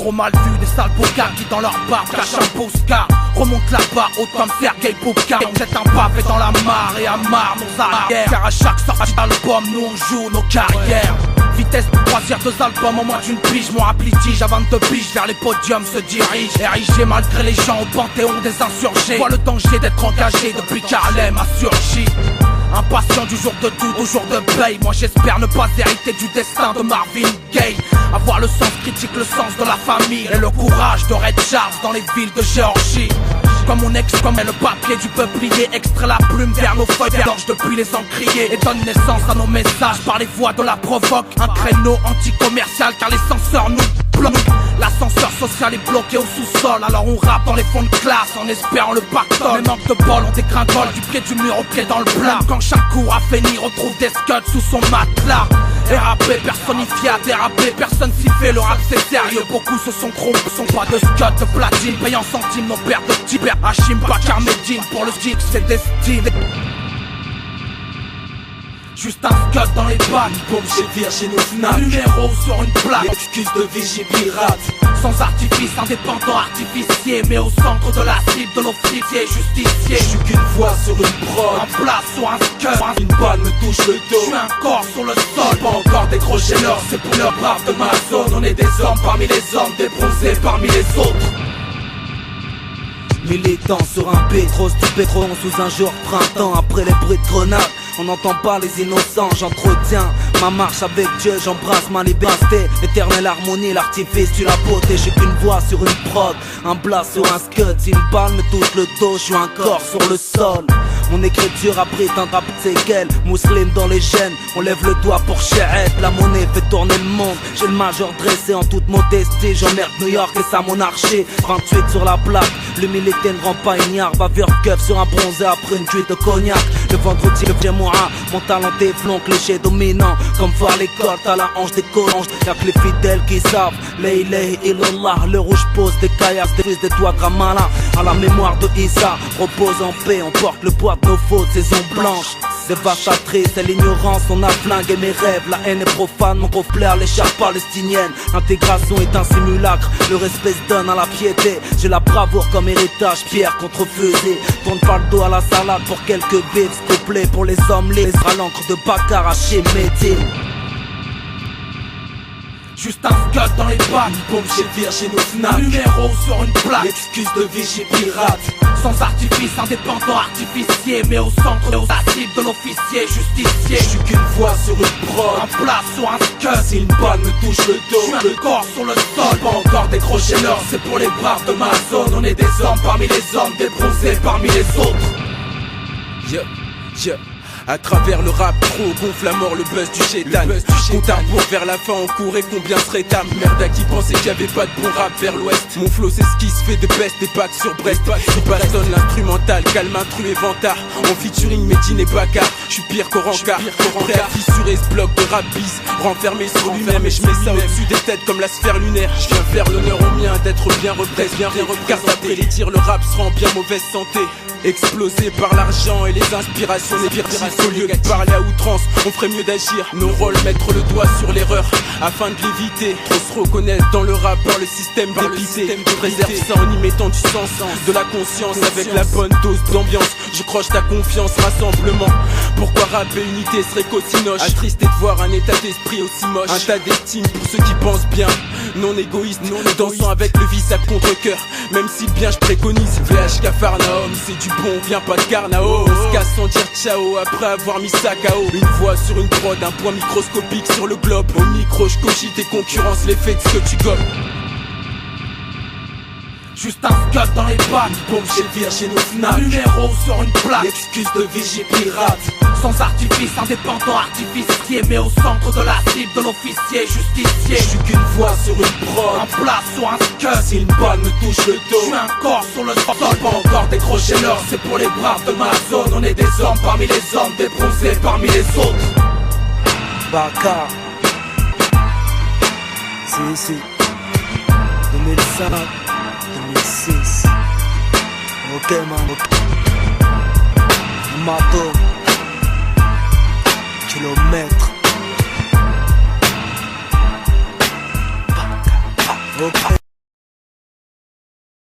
trop mal vus, des sales bocards qui dans leur barbe cachent un Boscar. Remonte là-bas, haut comme Sergei Boubka. On jette un pavé dans la mare et amarre nos arrières. Car à chaque sortie d'album, nous on joue nos carrières. Vitesse de croisière, 2 albums en moins d'une pige. Mon rap litige à 22 piges vers les podiums se dirige. RIG malgré les gens au panthéon des insurgés. Vois le danger d'être engagé depuis qu'Harlem a surgi. Impatient du jour de doute au jour de paye. Moi j'espère ne pas hériter du destin de Marvin Gaye. Avoir le sens critique, le sens de la famille et le courage de Red Charles dans les villes de Géorgie. Comme mon ex, comme le papier du peuplier, extrait la plume vers nos feuilles d'orge depuis les encriers et donne naissance à nos messages par les voix de la provoque. Un créneau anti-commercial car les censeurs nous bloquent. L'ascenseur social est bloqué au sous-sol, alors on rappe dans les fonds de classe en espérant le pactole. Les manques de bol, on dégringole du pied du mur au pied dans le plat. Quand chaque cours a fini, retrouve des scuds sous son matelas. RAP personnifié à déraper, personne s'y fait, le rap c'est sérieux. Beaucoup se sont trompés, sont pas de scuds de platine. Payant centimes nos pères de type Hachim, pas Carmedine, pour le stick c'est destin. Juste un scud dans les bacs, Bombe chez Virgin au Fnac. numéro sur une plaque. Excuse de vigie pirate. Sans artifice, indépendant artificier, mais au centre de la cible de l'officier justicier. Je suis qu'une voix sur une prod. En place sur un scud, Une balle me touche le je suis dos. un corps sur le sol. Pas encore décroché l'or, c'est pour le brave de ma zone. On est des hommes parmi les hommes, des bronzés parmi les autres. Militant sur un pétros du pétron sous un jour de printemps. Après les bruits de grenades, on n'entend pas les innocents. J'entretiens ma marche avec Dieu, j'embrasse ma liberté. Éternelle harmonie, l'artifice du la beauté. Je suis qu'une voix sur une prod, un blast sur un scud. Si une balle me touche le dos, je suis un corps sur le sol. Mon écriture abrite un rap séquel, mousseline dans les gènes. On lève le doigt pour Shéret, la monnaie fait tourner le monde. J'ai le major dressé en toute modestie. J'emmerde New York et sa monarchie. 28 sur la plaque, l'humilité ne rend pas ignare. Bavure keuf sur un bronzé après une cuite de cognac. Le vendredi, le moi, mon talent déflon, cliché dominant. Comme voir les cordes à la hanche des collanges. Y'a que les fidèles qui savent. Leilei illallah, le rouge pose des caillasses, des fils des doigts de Ramallah. À la mémoire de Issa, repose en paix. On porte le poids de nos fautes, saison blanche. Dévastatrice, c'est l'ignorance, on a flingué mes rêves. La haine est profane, mon gros flair, l'écharpe palestinienne. L'intégration est un simulacre, le respect se donne à la piété. J'ai la bravoure comme héritage, pierre contre fusil. Tourne pas le dos à la salade pour quelques bifs, s'il te plaît. Pour les hommes libres, à l'encre de Bakar, haché Médine. Juste un scud dans les bacs, Bombe chez Virgin au Fnac. numéro sur une plaque. Excuse de vigie pirate. Sans artifice, indépendant artificier, mais au centre de la cible de l'officier justicier. Je suis qu'une voix sur une prod. En place sur un scud, Si une balle me touche le je suis dos, un corps sur le sol. pas encore décroché l'or, c'est pour les braves de ma zone. On est des hommes parmi les hommes, des bronzés parmi les autres. À travers le rap trop gonfle à mort le buzz du chétan. Compte à rebours vers la fin, on courait, combien serait âme. Merde à qui pensait qu'il y avait pas de bon rap vers l'ouest. Mon flow c'est ce qui se fait de best, des packs sur Brest. Je bastonne l'instrumental, calme intrus et vantard. En featuring Medine et Bakar, je suis pire qu'au rencard. Prêt à fissurer ce bloc de rap bis, renfermé sur lui-même. Et je mets ça au-dessus des têtes comme la sphère lunaire. Je viens faire l'honneur au mien d'être bien représenté. Car d'après les tirs, le rap sera en bien mauvaise santé. Explosé par l'argent et les inspirations négatifs. Au lieu de parler à outrance, on ferait mieux d'agir. Nos rôles, mettre le doigt sur l'erreur afin de l'éviter. Trop se reconnaître dans le rap par le système dépité. Je préserve ça en y mettant du sens, de la conscience avec la bonne dose d'ambiance. Je croche ta confiance, rassemblement. Pourquoi rapper unité serait qu'aussi noche? Attristé de voir un état d'esprit aussi moche. Un tas d'estime pour ceux qui pensent bien, non égoïste, dansant avec le vice à contre-cœur. Même si le bien je préconise, VH Cafarnaum, c'est du bon, viens pas de Carnao. On se casse sans dire ciao après avoir mis ça KO. Une voix sur une prod, un point microscopique sur le globe. Au micro je cogite tes concurrences, l'effet de ce que tu gobes. Juste un scud dans les bacs, Bombe chez Virgin au Fnac. numéro sur une plaque. Excuse de vigie pirate. Sans artifice, indépendant artificier, mais au centre de la cible de l'officier justicier. Je suis qu'une voix sur une prod. En place sur un scud, Si une balle me touche le je suis dos, un corps sur le sol. pas encore décroché l'or, c'est pour les braves de ma zone. On est des hommes parmi les hommes, des bronzés parmi les autres. Bakar, c'est ici 2005, 2006. Ok man, Mato, kilomètre. Ok.